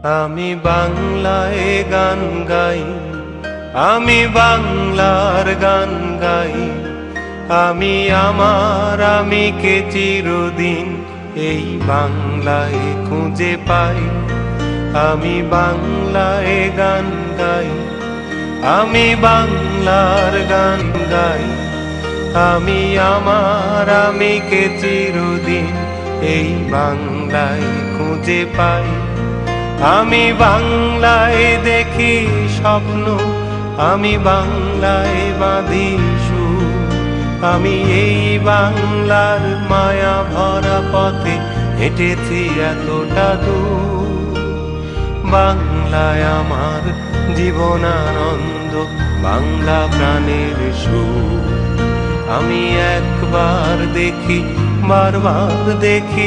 আমি বাংলায় গান গাই, আমি বাংলার গান গাই। আমি আমার আমিকে চিরদিন এই বাংলায় খুঁজে পাই। আমি বাংলায় গান গাই, আমি বাংলার গান গাই। আমি আমার আমিকে চিরদিন এই বাংলায় খুঁজে পাই। আমি বাংলায় দেখি স্বপ্ন, আমি বাংলায় বাঁধি সুর। আমি এই বাংলার মায়া ভরা পথে হেঁটেছি এতটা দূর। বাংলায় আমার জীবনানন্দ, বাংলা প্রাণের সুর। আমি একবার দেখি, বারবার দেখি।